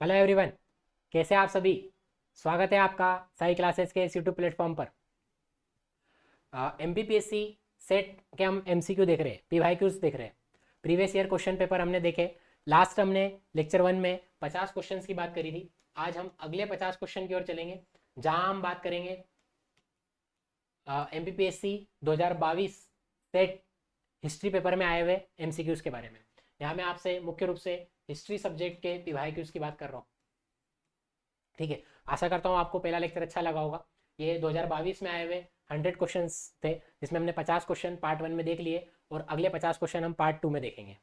Hello everyone. कैसे हैं आप सभी। स्वागत है आपका साई क्लासेस के इस यूट्यूब प्लेटफॉर्म पर। एमपीपीएससी सेट के हम एमसीक्यू देख रहे हैं, पीवाईक्यूज देख रहे हैं। प्रीवियस ईयर क्वेश्चन पेपर हमने देखे। लास्ट हमने लेक्चर 1 में 50 क्वेश्चंस की बात करी थी। आज हम अगले 50 क्वेश्चन की ओर चलेंगे, जहां हम बात करेंगे एमपीपीएससी 2022 सेट हिस्ट्री पेपर में आए हुए एमसीक्यूज के बारे में। यहाँ मैं आपसे मुख्य रूप से हिस्ट्री सब्जेक्ट के पीवाईक्यूज की बात कर रहा हूँ। ठीक है, आशा करता हूँ आपको पहला लेक्चर अच्छा लगा होगा। ये 2022 में आए हुए 100 क्वेश्चंस थे, जिसमें हमने 50 क्वेश्चन पार्ट 1 में देख लिए और अगले 50 क्वेश्चन हम पार्ट 2 में देखेंगे।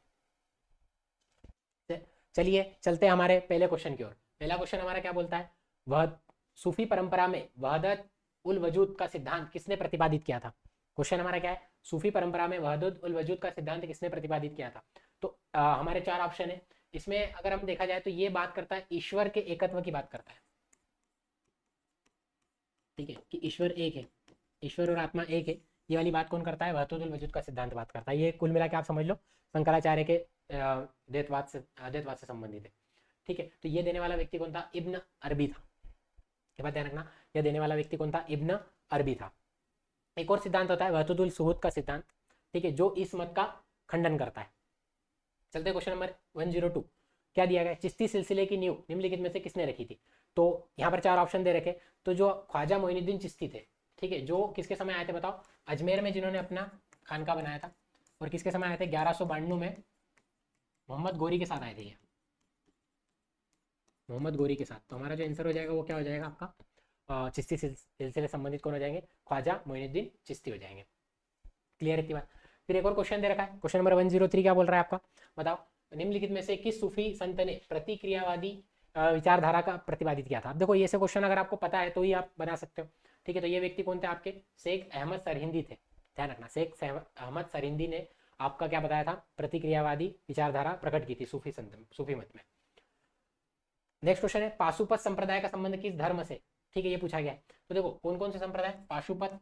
चलिए चलते हैं हमारे पहले क्वेश्चन की ओर। पहला क्वेश्चन हमारा क्या बोलता है, वह सूफी परंपरा में वहदत उल वजूद का सिद्धांत किसने प्रतिपादित किया था। क्वेश्चन हमारा क्या है, सूफी परंपरा में वहदत उल वजूद का सिद्धांत किसने प्रतिपादित किया था। तो हमारे चार ऑप्शन है। इसमें अगर हम देखा जाए तो ये बात करता है ईश्वर के एकत्व की बात करता है। ठीक है, कि ईश्वर एक है, ईश्वर और आत्मा एक है। ये वाली बात कौन करता है, वहदतुल वजूद का सिद्धांत बात करता है। ये कुल मिला के आप समझ लो शंकराचार्य के द्वैतवाद से संबंधित है। ठीक है, तो ये देने वाला व्यक्ति कौन था, इब्न अरबी था। ये बात ध्यान रखना, यह देने वाला व्यक्ति कौन था, इब्न अरबी था। एक और सिद्धांत होता है वहदतुल सुहूद का सिद्धांत। ठीक है, जो इस मत का खंडन करता है। चलते क्वेश्चन नंबर 102। क्या दिया गया, चिश्ती सिलसिले की नींव निम्नलिखित में से किसने रखी थी। तो यहाँ पर चार ऑप्शन दे रखे। तो जो ख्वाजा मोइनुद्दीन चिश्ती थे, ठीक है, जो किसके समय आए थे बताओ, अजमेर में जिन्होंने अपना खानका बनाया था। और किसके समय आए थे, 1192 में मोहम्मद गोरी के साथ आए थे ये, मोहम्मद गोरी के साथ। तो हमारा जो आंसर हो जाएगा वो क्या हो जाएगा आपका, चिश्ती सिलसिले संबंधित कौन हो जाएंगे, ख्वाजा मोइनुद्दीन चिश्ती हो जाएंगे। क्लियर है इतनी बात। फिर एक और क्वेश्चन दे रखा है, क्वेश्चन नंबर 103 क्या बोल रहा है आपका, बताओ निम्नलिखित में से किस सूफी संत ने प्रतिक्रियावादी विचारधारा का प्रतिपादित किया था। अब देखो ये से क्वेश्चन अगर आपको पता है तो ही आप बना सकते हो। ठीक है, तो ये व्यक्ति कौन थे आपके, शेख अहमद सरहिंदी थे। ध्यान रखना, शेख अहमद सरहिंदी ने आपका क्या बताया था, प्रतिक्रियावादी विचारधारा प्रकट की थी सूफी संत सूफी मत में। नेक्स्ट क्वेश्चन है, पाशुपत संप्रदाय का संबंध किस धर्म से। ठीक है, ये पूछा गया है। तो देखो कौन कौन से संप्रदाय, पाशुपत,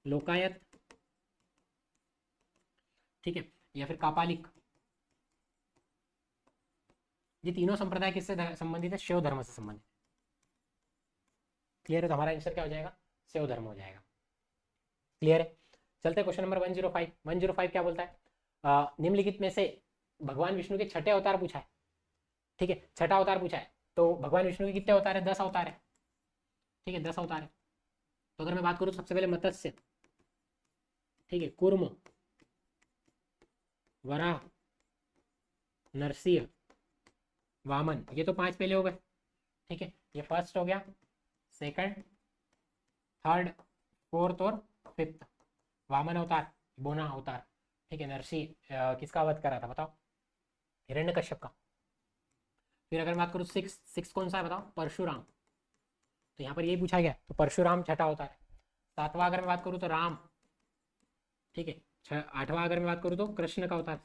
लोकायत, ठीक है, या फिर कापालिक। ये तीनों संप्रदाय किससे संबंधित है, शिव धर्म से संबंधित। क्लियर है, तो हमारा आंसर क्या हो जाएगा, शिव धर्म हो जाएगा। क्लियर है। चलते क्वेश्चन नंबर 105। 105 क्या बोलता है, निम्नलिखित में से भगवान विष्णु के छठे अवतार पूछा है। ठीक है, छठा अवतार पूछा है। तो भगवान विष्णु के कितने अवतार है, 10 अवतार है। ठीक है, 10 अवतार है। तो अगर मैं बात करूँ सबसे पहले मत्स्य, ठीक है, कूर्म, वराह, नरसिंह, वामन, ये तो 5 पहले हो गए। ठीक है, ये फर्स्ट हो गया, सेकंड, थर्ड, फोर्थ और फिफ्थ। वामन अवतार, बोना अवतार। ठीक है, नरसिंह किसका वध करा था बताओ, हिरण्यकश्यप का। फिर अगर बात करूँ सिक्स, सिक्स कौन सा है बताओ, परशुराम। तो यहाँ पर यही पूछा गया, तो परशुराम छठा अवतार है। सातवां अगर मैं बात करूँ तो राम। ठीक है, आठवां अगर मैं बात करूँ तो कृष्ण का अवतार।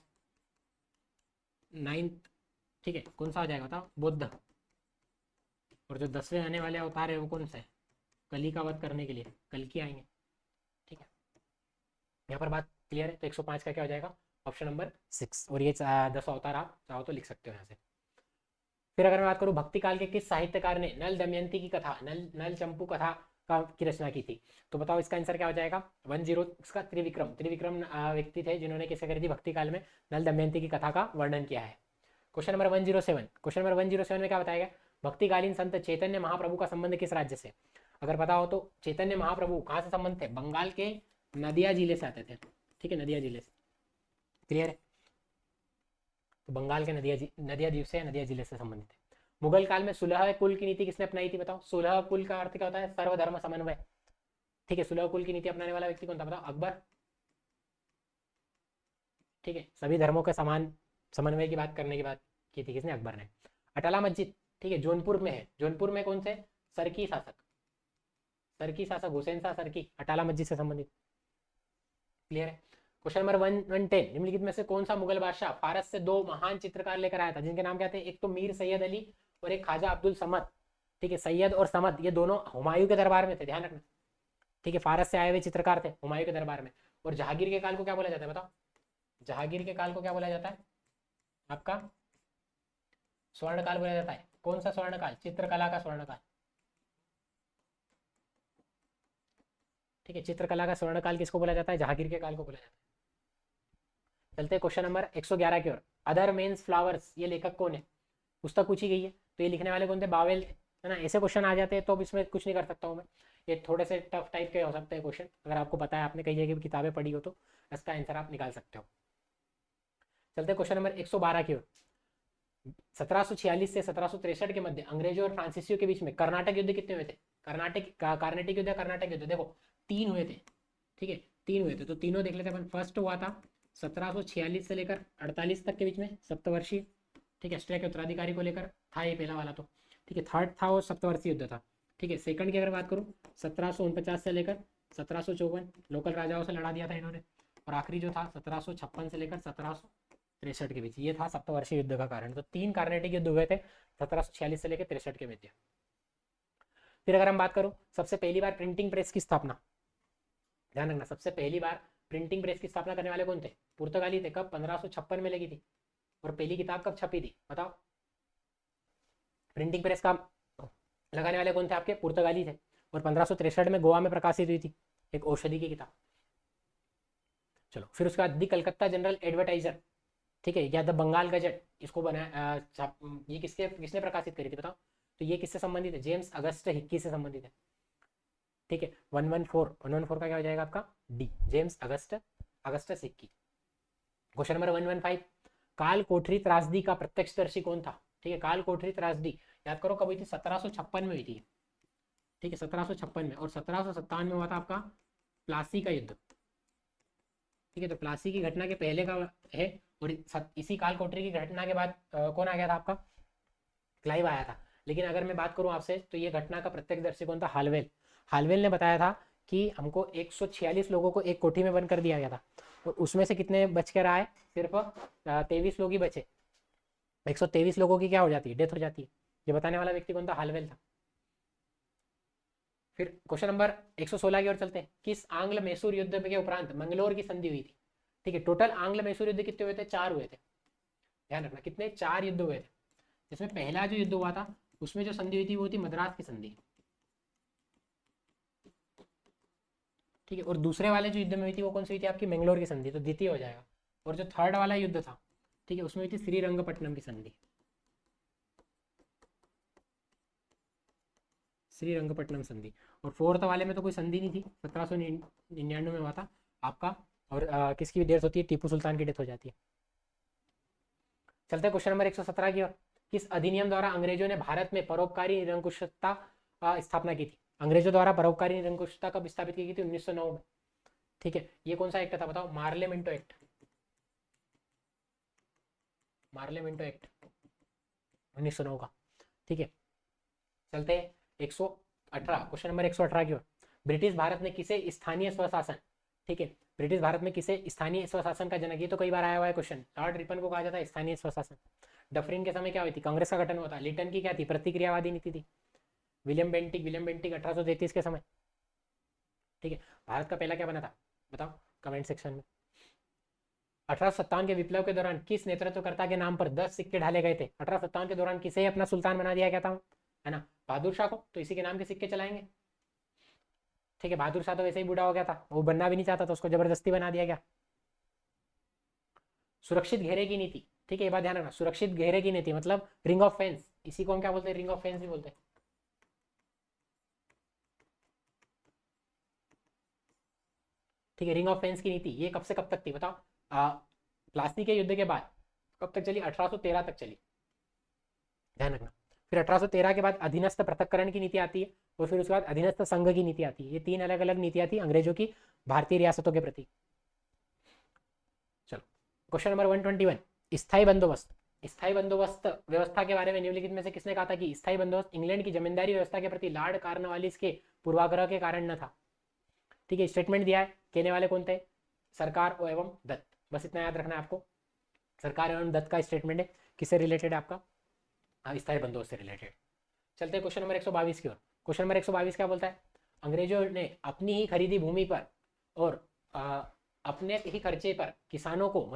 नाइन्थ, ठीक है, कौन सा हो जाएगा बताओ, बुद्ध। और जो 10वें आने वाले अवतार है वो कौन सा है, कली का वध करने के लिए कल की आएंगे। ठीक है, यहाँ पर बात क्लियर है। तो 105 का क्या हो जाएगा, ऑप्शन नंबर 6। और ये 10 अवतार आप चाहो तो लिख सकते हो यहाँ से। फिर अगर मैं बात करूँ भक्ति काल के किस साहित्यकार ने नल दमयंती की कथा, नल नल चंपू कथा की रचना की थी। तो बताओ इसका आंसर क्या हो जाएगा, 10 इसका त्रिविक्रम। त्रिविक्रम व्यक्ति थे जिन्होंने किसे करी थी, भक्ति काल में नल दमयंती की कथा का वर्णन किया है। Question number 107। क्वेश्चन नंबर 107 में क्या बताया गया, भक्तिकालीन संत चैतन्य महाप्रभु का संबंध किस राज्य से। अगर पता हो तो चैतन्य महाप्रभु कहाँ से संबंध थे, बंगाल के नदिया जिले से आते थे। ठीक है, नदिया जिले से। क्लियर है, तो बंगाल के नदिया द्वीप से, नदिया जिले से संबंधित है। मुगल काल में सुलह कुल की नीति किसने अपनाई थी बताओ। सुलह कुल का अर्थ क्या होता है, सर्वधर्म समन्वय। ठीक है, सुलह कुल की नीति अपनाने वाला व्यक्ति कौन था बताओ, अकबर। ठीक है, सभी धर्मों के समान समन्वय की बात करने की बात की थी किसने, अकबर ने। अटाला मस्जिद, ठीक है, जौनपुर में है। जौनपुर में कौन से, सरकी शासक, सरकी शासक हुसैन शाह सरकी, अटाला मस्जिद से संबंधित। क्लियर है। Question number 110। निम्नलिखित में से कौन सा मुगल बादशाह फारस से 2 महान चित्रकार लेकर आया था, जिनके नाम क्या थे, एक तो मीर सैयद अली और एक ख्वाजा अब्दुल समद। ठीक है, सैयद और समद ये दोनों हुमायूं के दरबार में थे, ध्यान रखना। ठीक है, फारस से आए हुए चित्रकार थे हुमायूं के दरबार में। और जहांगीर के काल को क्या बोला जाता है बताओ, जहांगीर के काल को क्या बोला जाता है, आपका स्वर्णकाल बोला जाता है। कौन सा स्वर्णकाल? चित्रकला का स्वर्णकाल। ठीक है, चित्रकला का स्वर्णकाल किसको बोला जाता है? जहांगीर के काल को बोला जाता है। चलते हैं क्वेश्चन नंबर 111 की ओर। अदर मेन्स फ्लावर्स, ये लेखक कौन है? पुस्तक पूछी गई है, तो ये लिखने वाले कौन थे? बावेल थे, है ना। ऐसे क्वेश्चन आ जाते हैं तो अब इसमें कुछ नहीं कर सकता हूँ मैं, ये थोड़े से टफ टाइप के हो सकते हैं क्वेश्चन। अगर आपको पता है, आपने कई जगह की किताबें पढ़ी हो, तो इसका आंसर आप निकाल सकते हो। चलते क्वेश्चन नंबर 112 की ओर। 1746 से 1763 के मध्य अंग्रेजों और फ्रांसीसियों के बीच में कर्नाटक युद्ध कितने हुए थे? कार्नेटिक युद्ध, कर्नाटक युद्ध, देखो 3 हुए थे। ठीक है, 3 हुए थे, तो तीनों देख लेते हैं अपन। फर्स्ट हुआ था 1746 से लेकर 48 तक के बीच में, सप्तवर्षीय। ठीक है, ऑस्ट्रिया के उत्तराधिकारी को लेकर था ये पहला वाला तो। ठीक है, थर्ड था वो सप्तवर्षीय युद्ध था। ठीक है, सेकंड की अगर बात करूँ 1749 से लेकर 1754, लोकल राजाओं से लड़ा दिया था इन्होंने। और आखिरी जो था 1756 से लेकर 1763 के बीच, ये था सप्तवर्षीय युद्ध का कारण। तो 3 कार्नेटिक युद्ध हुए थे 1746 से लेकर 63 के मध्य। फिर अगर हम बात करूं सबसे पहली बार प्रिंटिंग प्रेस की स्थापना, ध्यान रखना, सबसे पहली बार प्रिंटिंग प्रेस की स्थापना करने वाले कौन थे? पुर्तगाली थे। कब? 1556 में लगी थी। और पहली किताब कब छपी थी बताओ? प्रिंटिंग प्रेस का लगाने वाले कौन थे आपके? पुर्तगाली थे। और 1563 में गोवा में प्रकाशित हुई थी एक औषधि की किताब। चलो, फिर उसके बाद दी कलकत्ता जनरल एडवर्टाइजर, ठीक है, या द बंगाल गजट, इसको बनाया ये किसने प्रकाशित करी थी बताओ? तो ये किससे संबंधित है? जेम्स अगस्ट हिक्की से संबंधित है। ठीक है, 114 का क्या हो जाएगा आपका? D, James Augustus Hickey. Question number 115, काल कोठरी त्रासदी का प्रत्यक्षदर्शी कौन था? ठीक है, काल कोठरी त्रासदी याद करो कब हुई थी? 1756 में हुई थी। ठीक है, 1756 में। और 1757 में हुआ था आपका प्लासी का युद्ध। ठीक है, तो प्लासी की घटना के पहले का है। और इसी काल कोठरी की घटना के बाद कौन आ गया था आपका? क्लाइव आया था। लेकिन अगर मैं बात करूं आपसे, तो ये घटना का प्रत्यक्षदर्शी कौन था? हालवेल। हालवेल ने बताया था कि हमको 146 लोगों को एक कोठी में बंद कर दिया गया था, और उसमें से कितने बच कर आए? सिर्फ 23 लोग ही बचे। 123 लोगों की क्या हो जाती है? डेथ हो जाती है। ये बताने वाला व्यक्ति कौन था? हालवेल था। फिर क्वेश्चन नंबर 116 की ओर चलते हैं। किस आंग्ल मैसूर युद्ध के उपरांत मंगलोर की संधि हुई थी? ठीक है, टोटल आंग्ल मैसूर युद्ध कितने हुए थे? 4 हुए थे। ध्यान रखना, कितने? 4 युद्ध हुए थे। जिसमें पहला जो युद्ध हुआ था उसमें जो संधि हुई थी वो थी मद्रास की संधि। ठीक है, और दूसरे वाले जो युद्ध में हुई थी वो कौन सी हुई थी आपकी? मैंगलोर की संधि, तो द्वितीय हो जाएगा। और जो थर्ड वाला युद्ध था, ठीक है, उसमें हुई थी श्रीरंगपट्टनम की संधि। श्रीरंगपट्टनम संधि। और फोर्थ वाले में तो कोई संधि नहीं थी, 1799 में हुआ था आपका। और किसकी डेथ होती है? टीपू सुल्तान की डेथ हो जाती है। चलते क्वेश्चन नंबर 117 की ओर। किस अधिनियम द्वारा अंग्रेजों ने भारत में परोपकारी निरंकुशता स्थापना की थी? अंग्रेजों द्वारा परोपकारी निरंकुशता कब स्थापित की गई थी? 1909 में। ठीक है, ये कौन सा एक्ट था बताओ? मार्लेमेंटो एक्ट। मार्लेमेंटो एक्ट 1909 का। ठीक है, चलते 118, क्वेश्चन नंबर 118 की ओर। ब्रिटिश भारत में किसे स्थानीय स्वशासन, ठीक है, ब्रिटिश भारत में किसे स्थानीय स्वशासन का जनक? ये तो कई बार आया हुआ है क्वेश्चन। लॉर्ड रिपन को कहा जाता है स्थानीय स्वशासन। डफरिन के समय क्या हुई थी? कांग्रेस का गठन हुआ था। लिटन की क्या थी? प्रतिक्रियावादी नीति थी। विलियम बेंटिक 1833 के समय। ठीक है, भारत का पहला क्या बना था बताओ कमेंट सेक्शन में। 1857 के विप्लव के दौरान किस नेतृत्वकर्ता के नाम पर 10 सिक्के ढाले गए थे? 1857 के दौरान किसे अपना सुल्तान बना दिया गया था, है ना? बहादुर शाह को। तो इसी के नाम के सिक्के चलाएंगे। ठीक है, बहादुर शाह तो वैसे ही बूढ़ा हो गया था, वो बनना भी नहीं चाहता था, उसको जबरदस्ती बना दिया गया। सुरक्षित घेरे की नीति, ठीक है, ये बात ध्यान रखना, सुरक्षित घेरे की नीति मतलब रिंग ऑफ फेंस। इसी को हम क्या बोलते हैं? रिंग ऑफ फेंस भी बोलते हैं। ठीक है, रिंग ऑफ फेंस की नीति ये कब से कब तक थी बताओ? प्लासी के युद्ध के बाद कब तक चली? 1813 तक चली। ध्यान रखना। फिर 1813 के बाद अधीनस्थ पृथक्करण की नीति आती है, और फिर उसके बाद अधीनस्थ संघ की नीति आती है। ये 3 अलग अलग नीतियां थी अंग्रेजों की भारतीय रियासतों के प्रति। चलो, क्वेश्चन नंबर 121, स्थायी बंदोबस्त। स्थायी बंदोबस्त व्यवस्था के बारे में निम्नलिखित में से किसने कहा था कि स्थायी बंदोबस्त इंग्लैंड की जमींदारी व्यवस्था के प्रति लॉर्ड कॉर्नवालिस के पूर्वाग्रह के कारण न था? ठीक है, स्टेटमेंट दिया है, कहने वाले कौन थे? सरकार एवं दत्त। बस इतना याद रखना है आपको, सरकार एवं दत्त का स्टेटमेंट है। किससे रिलेटेड है आपका? स्थायी बंदोबस्त से रिलेटेड। चलते हैं क्वेश्चन नंबर 122 की ओर। क्वेश्चन नंबर 122 क्या बोलता है? अंग्रेजों ने अपनी ही खरीदी भूमि पर और अपने ही खर्चे पर किसानों को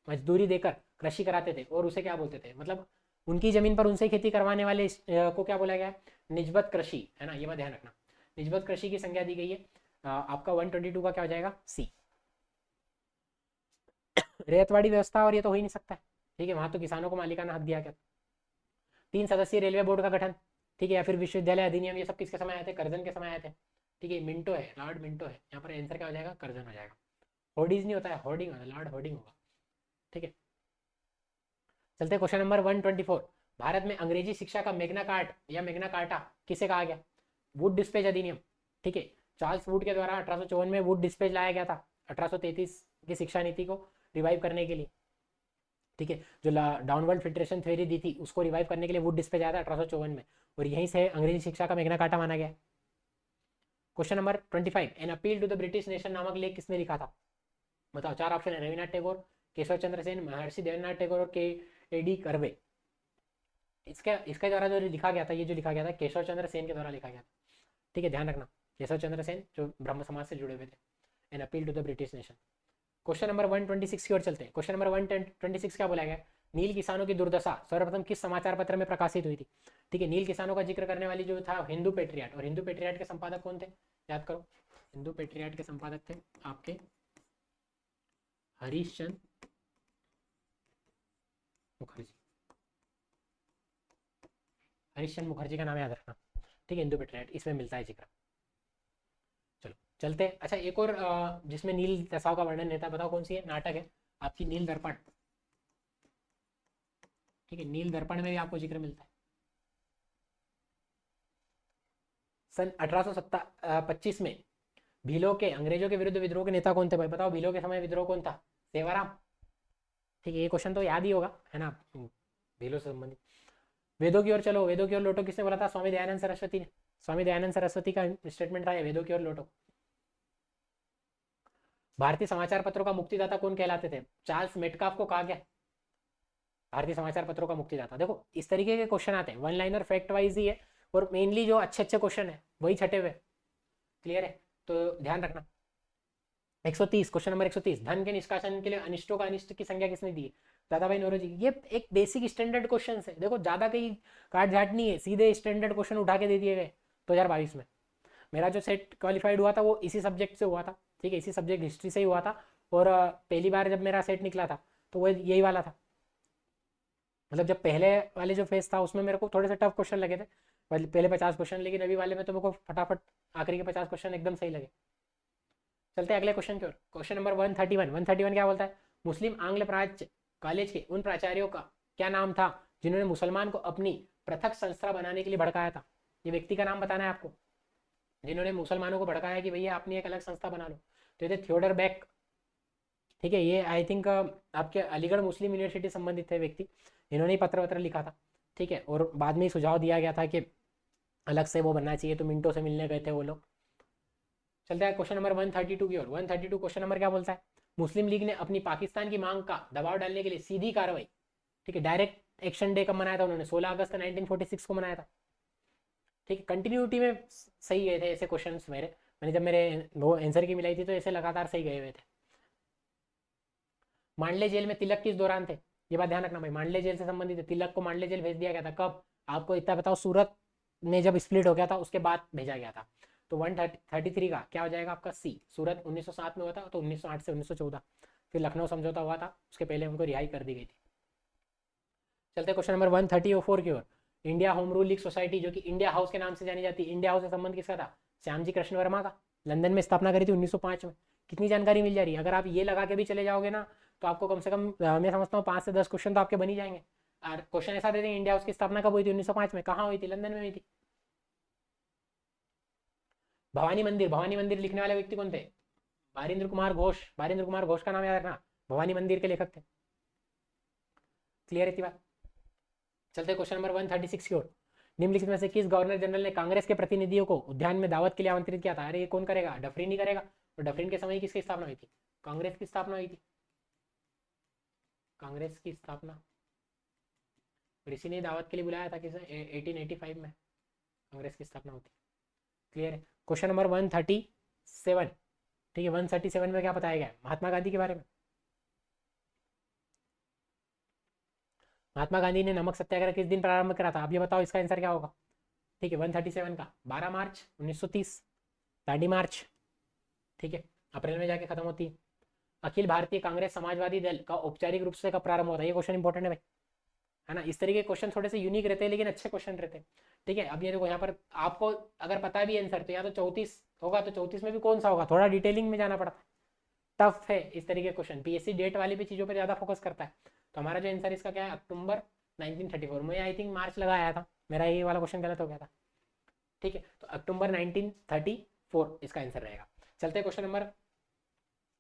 मजदूरी देकर कृषि कराते थे, और उसे क्या बोलते थे, मतलब उनकी जमीन पर उनसे खेती करवाने वाले को क्या बोला गया है, निजबत कृषि, है ना, ये बात ध्यान रखना। निजबत कृषि की संज्ञा दी गई है। आपका 122 का क्या हो जाएगा, सी। रेतवाड़ी व्यवस्था, और ये तो हो ही नहीं सकता है, ठीक है, वहां तो किसानों को मालिकाना हक दिया गया। 3 सदस्यीय रेलवे बोर्ड का गठन, ठीक है, या फिर विश्वविद्यालय अधिनियम, ये सब किसके समय आए थे, कर्जन के समय आए थे, ठीक है, मिंटो है, लॉर्ड मिंटो है, यहाँ पर आंसर क्या हो जाएगा, कर्जन हो जाएगा। होर्डिंग नहीं होता है, होर्डिंग होता है, लॉर्ड होर्डिंग होगा, ठीक है। चलते क्वेश्चन नंबर 124। भारत में अंग्रेजी शिक्षा का मेग्ना कार्ट या मेग्ना कार्टा किसे कहा गया, वुड डिस्पेच अधिनियम, ठीक है, चार्ल्स वुड के द्वारा 1854 में वुड डिस्पेच लाया गया था 1833 की शिक्षा नीति को रिवाइव करने के लिए, ठीक है, जो डाउनवर्ड फिल्ट्रेशन थ्योरी दी थी उसको रिवाइव करने के लिए वुड डिस्पेच आया था 1854 में, और यहीं से अंग्रेजी शिक्षा का मेग्ना कार्टा माना गया। Question number 25, an appeal to the British nation नामक लेख किसने लिखा था, बताओ, 4 ऑप्शन है, रविनाथ टैगोर, केशव चंद्र सेन, महर्षि देवेंद्रनाथ टैगोर और के ए डी कर्वे। इसके द्वारा जो लिखा गया था, ये जो लिखा गया था केशव चंद्र सेन के द्वारा लिखा गया था, ठीक है, ध्यान रखना, केशव चंद्र सेन जो ब्रह्म समाज से जुड़े हुए थे। An appeal to the British nation. Question number 126 की ओर चलते हैं। क्वेश्चन नंबर 126 क्या बोला गया, नील किसानों की दुर्दशा सर्वप्रथम किस समाचार पत्र में प्रकाशित हुई थी, ठीक है, नील किसानों का जिक्र करने वाली जो था हिंदू पेट्रियाट, और हिंदू पेट्रियाट के संपादक कौन थे, याद करो, हिंदू पेट्रियाट के संपादक थे आपके हरीश चंद्र मुखर्जी, हरीश चंद्र मुखर्जी का नाम याद रखना, ठीक है, हिंदू पेट्रियाट इसमें मिलता है जिक्र। चलो चलते हैं। अच्छा, एक और जिसमें नील दशाओं का वर्णन रहता है, बताओ कौन सी है, नाटक है आपकी नील दर्पण, ठीक है, नील दर्पण में भी आपको जिक्र मिलता है। सन 1825 में भीलों के अंग्रेजों के विरुद्ध विद्रोह के नेता कौन थे भाई, बताओ भीलों के समय विद्रोह कौन था, सेवाराम, ठीक है, ये क्वेश्चन तो याद ही होगा, है ना, भीलों से संबंधित। वेदों की ओर चलो, वेदों की ओर लौटो किसने बोला था, स्वामी दयानंद सरस्वती ने, स्वामी दयानंद सरस्वती का स्टेटमेंट था वेदों की ओर लौटो। भारतीय समाचार पत्रों का मुक्तिदाता कौन कहलाते थे, चार्ल्स मेटकाफ को कहा गया भारतीय समाचार पत्रों का मुक्तिदाता। देखो इस तरीके के क्वेश्चन आते हैं, वन लाइनर फैक्ट वाइज ही है, और मेनली जो अच्छे अच्छे क्वेश्चन है वही छटे हुए, क्लियर है, तो ध्यान रखना। 130, क्वेश्चन नंबर 130, धन के निष्कासन के लिए अनिष्टों का अनिष्ट की संख्या किसने दी है, दादाभाई नौरोजी। ये एक बेसिक स्टैंडर्ड क्वेश्चन है, देखो ज्यादा कहीं काट झाट नहीं है, सीधे स्टैंडर्ड क्वेश्चन उठा के दे दिए गए 2022 में। मेरा जो सेट क्वालिफाइड हुआ था वो इसी सब्जेक्ट से हुआ था, ठीक है, इसी सब्जेक्ट हिस्ट्री से ही हुआ था, और पहली बार जब मेरा सेट निकला था तो वो यही वाला था, मतलब जब पहले वाले जो फेज था उसमें मेरे को थोड़े से टफ क्वेश्चन लगे थे, पहले 50 क्वेश्चन, लेकिन अभी वाले में तो मेरे को फटाफट आखिरी के 50 क्वेश्चन एकदम सही लगे। चलते हैं अगले क्वेश्चन की ओर। क्वेश्चन नंबर 131 क्या बोलता है, मुस्लिम आंग्ल प्राच्य कॉलेज के उन प्राचार्यों का क्या नाम था जिन्होंने मुसलमान को अपनी पृथक संस्था बनाने के लिए भड़काया था, ये व्यक्ति का नाम बताना है आपको, जिन्होंने मुसलमानों को भड़काया कि भैया अपनी एक अलग संस्था बना लो, तो ये थे थियोडर बेक, ठीक है, ये आई थिंक आपके अलीगढ़ मुस्लिम यूनिवर्सिटी संबंधित थे व्यक्ति, इन्होंने ही पत्र लिखा था, ठीक है, और बाद में ही सुझाव दिया गया था कि अलग से वो बनना चाहिए, तो मिंटो से मिलने गए थे वो लोग। चलते हैं क्वेश्चन नंबर 132 की ओर। 132 क्वेश्चन नंबर क्या बोलता है, मुस्लिम लीग ने अपनी पाकिस्तान की मांग का दबाव डालने के लिए सीधी कार्रवाई, ठीक है, डायरेक्ट एक्शन डे कब मनाया था उन्होंने, 16 अगस्त 1946 को मनाया था, ठीक है, कंटिन्यूटी में सही गए थे ऐसे क्वेश्चन मैंने जब मेरे वो आंसर की मिलाई थी तो ऐसे लगातार सही गए हुए थे। मांडले जेल में तिलक किस दौरान थे, ये बात ध्यान रखना भाई, मांडले जेल से संबंधित है, तिलक को मांडले जेल भेज दिया गया था कब, आपको इतना बताओ, सूरत में जब स्प्लिट हो गया था उसके बाद भेजा गया था, तो 133 का क्या हो जाएगा आपका सी, सूरत 1907 में हुआ था, तो 1908 से 1914 फिर लखनऊ समझौता हुआ था, उसके पहले उनको रिहाई कर दी गई थी। चलते क्वेश्चन नंबर 134 की ओर। India home rule league society जो कि इंडिया हाउस के नाम से जानी जाती है, इंडिया हाउस से संबंध किसका था, श्यामजी कृष्ण वर्मा का, लंदन में स्थापना करी थी 1905 में। कितनी जानकारी मिल जा रही है, अगर आप ये लगा के भी चले जाओगे ना तो आपको कम से कम मैं समझता हूँ 5 से 10 क्वेश्चन तो आपके बन ही जाएंगे। और क्वेश्चन ऐसा देते हैं, इंडिया हाउस की स्थापना कब हुई थी, 1905 में, कहाँ हुई थी, लंदन में हुई थी। भवानी मंदिर लिखने वाले व्यक्ति कौन थे, बारिंद्र कुमार घोष, बारिंद्र कुमार घोष का नाम याद रखना, भवानी मंदिर के लेखक थे, क्लियर है बात। चलते क्वेश्चन नंबर 136 की ओर। निम्नलिखित में से किस गवर्नर जनरल ने कांग्रेस के प्रतिनिधियों को उद्यान में दावत के लिए आमंत्रित किया था, अरे ये कौन करेगा, डफरीन ही करेगा, तो डफरीन के समय किसकी स्थापना हुई थी, कांग्रेस की स्थापना हुई थी, कांग्रेस की स्थापना, और इसी ने दावत के लिए बुलाया था किसे, 1885 में कांग्रेस की स्थापना होती, क्लियर है। क्वेश्चन नंबर 137, ठीक है, 137 में क्या बताया गया है, महात्मा गांधी के बारे में, महात्मा गांधी ने नमक सत्याग्रह किस दिन प्रारंभ करा था? आप ये बताओ, इसका आंसर क्या होगा? ठीक है, 137 का 12 मार्च 1930, दांडी मार्च। ठीक है, अप्रैल में जाके खत्म होती है। अखिल भारतीय कांग्रेस समाजवादी दल का औपचारिक रूप से कब प्रारंभ होता है? ये क्वेश्चन इंपॉर्टेंट है भाई, है ना। इस तरीके के क्वेश्चन थोड़े से यूनिक रहते हैं लेकिन अच्छे क्वेश्चन रहते हैं। ठीक है, अब ये देखो यहाँ पर आपको अगर पता भी आंसर तो या तो 34 होगा, तो 34 में भी कौन सा होगा, थोड़ा डिटेलिंग में जाना पड़ता है, टफ है इस तरीके के क्वेश्चन। पीएससी डेट वाली भी चीज़ों पर ज़्यादा फोकस करता है। तो हमारा जो आंसर इसका क्या है, अक्टूबर 1934। मैं आई थिंक मार्च लगाया था, मेरा ये वाला क्वेश्चन गलत हो गया था। ठीक है, तो अक्टूबर 1934 इसका आंसर रहेगा। चलते हैं क्वेश्चन नंबर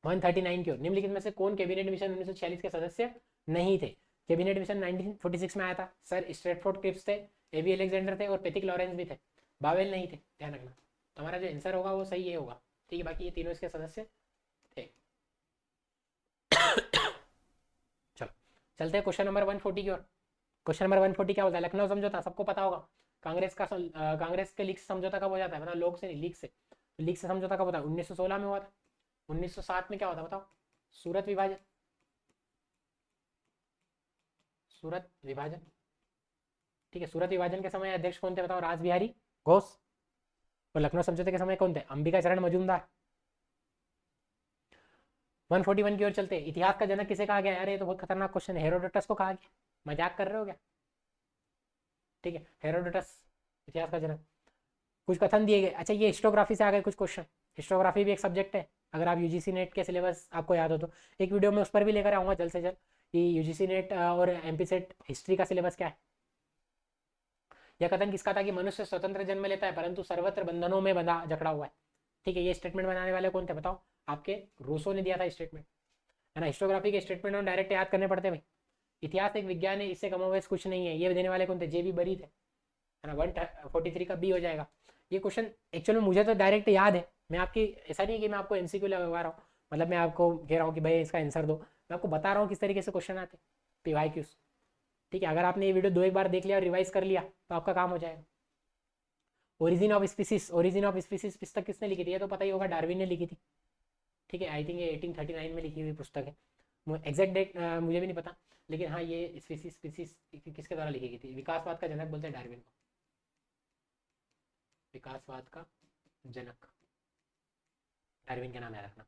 139 की ओर। निम्नलिखित में से कौन कैबिनेट मिशन 1946 के सदस्य नहीं थे? कैबिनेट मिशन 1946 में आया था, सर स्ट्रेटफोर्ड क्रिप्स थे, एबी अलेक्जेंडर थे और पैथिक लॉरेंस भी थे, बावेल नहीं थे, ध्यान रखना। तो हमारा जो आंसर होगा वो सही ये होगा। ठीक है, बाकी ये तीनों इसके सदस्य थे। चलो चलते हैं क्वेश्चन नंबर 140 की ओर। क्वेश्चन नंबर 140 क्या होता है? लखनऊ समझौता सबको पता होगा। कांग्रेस का कांग्रेस के लीग से समझौता कब हो जाता है? मतलब लोग से नहीं, लीग से। लीग से समझौता कब होता है? 1916 में हुआ था। 1907 में क्या होता है बताओ? सूरत विभाजन। सूरत विभाजन। ठीक है, सूरत विभाजन के समय अध्यक्ष कौन थे बताओ? रास बिहारी घोष। और लखनऊ समझौते के समय कौन थे? अंबिका चरण मजूमदार। 141 की ओर चलते हैं। इतिहास का जनक किसे कहा गया? अरे ये तो बहुत खतरनाक क्वेश्चन है। हेरोडोटस को कहा गया। मजाक कर रहे हो क्या? ठीक है, हेरोडोटस इतिहास का जनक। कुछ कथन दिए गए। अच्छा, ये हिस्टोग्राफी से आ गए कुछ क्वेश्चन। हिस्टोग्राफी भी एक सब्जेक्ट है, अगर आप यूजीसी नेट के सिलेबस आपको याद हो तो। एक वीडियो में उस पर भी लेकर आऊँगा जल्द से जल्द कि यूजीसी नेट और एमपी सेट हिस्ट्री का सिलेबस क्या है। यह कथन किसका था कि मनुष्य स्वतंत्र जन्म लेता है परंतु सर्वत्र बंधनों में बंधा जकड़ा हुआ है? ठीक है, ये स्टेटमेंट बनाने वाले कौन थे बताओ? आपके रूसो ने दिया था स्टेटमेंट, है ना। हिस्टोग्राफी के स्टेटमेंट और डायरेक्ट याद करने पड़ते भाई। इतिहास एक विज्ञान है, इससे कमोवेश कुछ नहीं है। ये देने वाले कौन थे? जेबी बरी थे, है ना। 143 का बी हो जाएगा। ये क्वेश्चन एक्चुअली मुझे तो डायरेक्ट याद है। मैं आपकी ऐसा नहीं कि मैं आपको एमसीक्यू लगवा रहा हूँ, मतलब मैं आपको कह रहा हूँ कि भाई इसका आंसर दो। मैं आपको बता रहा हूँ किस तरीके से क्वेश्चन आते पीवाई क्यूज। ठीक है, अगर आपने ये वीडियो 2 एक बार देख लिया और रिवाइज कर लिया तो आपका काम हो जाएगा। Origin of species, origin of species पुस्तक किसने लिखी थी? ये तो पता ही होगा, डार्विन ने लिखी थी। ठीक है, आई थिंक ये 1839 में लिखी हुई पुस्तक है। एग्जैक्ट डेट मुझे भी नहीं पता, लेकिन हाँ ये स्पीसीज किसके द्वारा लिखी गई थी? विकासवाद का जनक बोलते हैं डार्विन को, विकासवाद का जनक डार्विन के नाम याद रखना।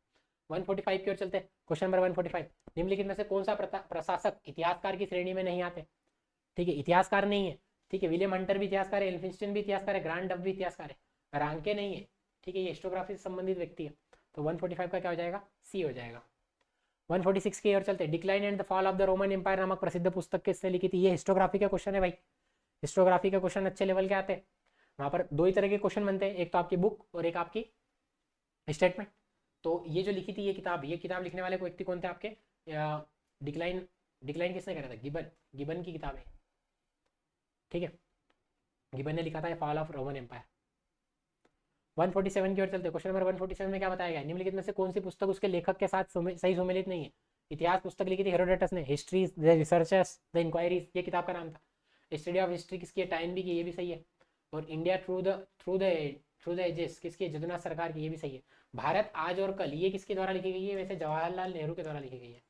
145 की ओर चलते हैं। Question number 145। निम्नलिखित में से कौन सा प्रशासक इतिहासकार की श्रेणी में नहीं आते? ठीक है, इतिहासकार नहीं है। ठीक है, विलियम हंटर भी इतिहासकार है, एल्फिंस्टन भी इतिहासकार है, ग्रांड डब भी इतिहासकार है, रांके नहीं है। ठीक है, ये हिस्टोग्राफी से संबंधित व्यक्ति है। तो 145 का क्या हो जाएगा? सी हो जाएगा। 146 की ओर चलते हैं। Decline and the fall of the Roman Empire नामक प्रसिद्ध पुस्तक किसने लिखी थी? ये हिस्टोग्राफी का क्वेश्चन है भाई। हिस्टोग्राफी के क्वेश्चन अच्छे लेवल के आते हैं। वहां पर दो ही तरह के क्वेश्चन बनते हैं, एक तो आपकी बुक और एक आपकी स्टेटमेंट। तो ये जो लिखी थी ये किताब लिखने वाले व्यक्ति कौन थे आपके? डिक्लाइन, डिक्लाइन किसने करा था? गिबन, गिबन की किताब है। ठीक है, गिबन ने लिखा था फॉल ऑफ रोमन एम्पायर। 147 की ओर चलते। क्वेश्चन नंबर 147 में क्या बताया गया? निम्नलिखित में से कौन सी पुस्तक उसके लेखक के साथ सही सुमेलित नहीं है? इतिहास पुस्तक लिखी थी हेरोडोटस ने, history the researchers the inquiries ये किताब का नाम था। स्टडी ऑफ हिस्ट्री किसकी है? टाइम बी की, ये भी सही है। और इंडिया थ्रू द एजेस किसकी है? जदुनाथ सरकार की, ये भी सही है। भारत आज और कल ये किसके द्वारा लिखी गई है? वैसे जवाहरलाल नेहरू के द्वारा लिखी गई है,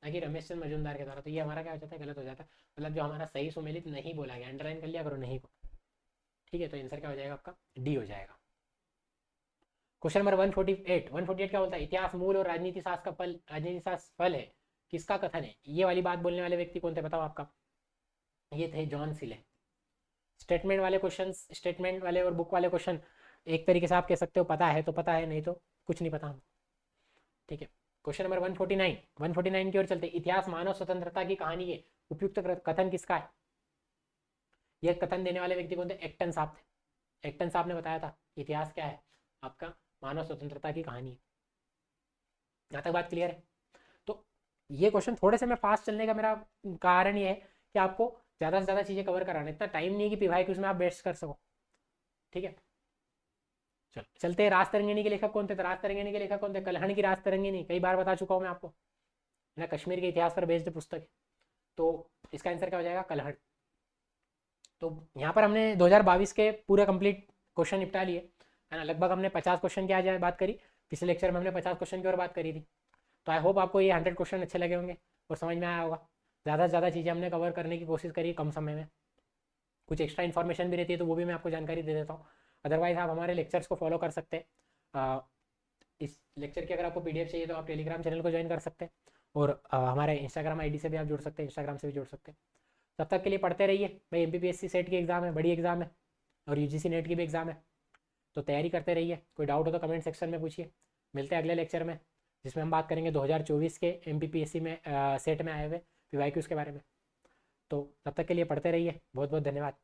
ना कि रमेश चंद्र मजूमदार के द्वारा। तो ये हमारा क्या हो जाता है? गलत हो जाता है। मतलब जो हमारा सही सुमेलित नहीं बोला गया, अंडरलाइन कर लिया करो नहीं को। ठीक है, तो आंसर क्या हो जाएगा आपका? डी हो जाएगा। क्वेश्चन नंबर 148 क्या बोलता है? इतिहास मूल और राजनीति शास्त्र का फल, राजनीति शास्त्र फल है, किसका कथन है? ये वाली बात बोलने वाले व्यक्ति कौन थे बताओ आपका? ये थे जॉन सिले। स्टेटमेंट वाले क्वेश्चन, स्टेटमेंट वाले और बुक वाले क्वेश्चन एक तरीके से आप कह सकते हो पता है तो पता है, नहीं तो कुछ नहीं पता हम। ठीक है, क्वेश्चन नंबर 149 की ओर चलते। इतिहास मानव स्वतंत्रता की कहानी है, उपयुक्त कथन किसका है? यह कथन देने वाले व्यक्ति कौन थे? एक्टन साहब थे। एक्टन साहब ने बताया था इतिहास क्या है आपका? मानव स्वतंत्रता की कहानी है। यहाँ तक बात क्लियर है? तो ये क्वेश्चन थोड़े से मैं फास्ट चलने का मेरा कारण ये है कि आपको ज़्यादा से ज़्यादा चीज़ें कवर कराना, इतना टाइम नहीं है कि पीवाई क्यूज में आप बेस्ट कर सको। ठीक है, चल चलते हैं। राज तरंगिणी के लेखक कौन थे? तो राज तरंगिणी के लेखक कौन थे? कल्हण की राज तरंगिणी, कई बार बता चुका हूँ मैं आपको, है ना। कश्मीर के इतिहास पर बेस्ड पुस्तक है। तो इसका आंसर क्या हो जाएगा? कल्हण। तो यहाँ पर हमने 2022 के पूरे कंप्लीट क्वेश्चन निपटा लिए, है ना। लगभग हमने 50 क्वेश्चन की आज बात करी। पिछले लेक्चर में हमने 50 क्वेश्चन की और बात करी थी। तो आई होप आपको ये 100 क्वेश्चन अच्छे लगे होंगे और समझ में आया होगा। ज़्यादा से ज़्यादा चीज़ें हमने कवर करने की कोशिश करी कम समय में। कुछ एक्स्ट्रा इन्फॉर्मेशन भी रहती है तो वो भी मैं आपको जानकारी दे देता हूँ। अदरवाइज़ आप हमारे लेक्चर्स को फॉलो कर सकते हैं। इस लेक्चर की अगर आपको पीडीएफ चाहिए तो आप टेलीग्राम चैनल को ज्वाइन कर सकते हैं, और हमारे इंस्टाग्राम आईडी से भी आप जुड़ सकते हैं, इंस्टाग्राम से भी जुड़ सकते हैं। तब तक के लिए पढ़ते रहिए भाई। एमपीपीएससी सेट की एग्ज़ाम है, बड़ी एग्ज़ाम है, और यूजीसी नेट की भी एग्ज़ाम है, तो तैयारी करते रहिए। कोई डाउट हो तो कमेंट सेक्शन में पूछिए। मिलते हैं अगले लेक्चर में, जिसमें हम बात करेंगे 2024 के एमपीपीएससी में सेट में आए हुए पीवाईक्यूज़ के बारे में। तो तब तक के लिए पढ़ते रहिए। बहुत बहुत धन्यवाद।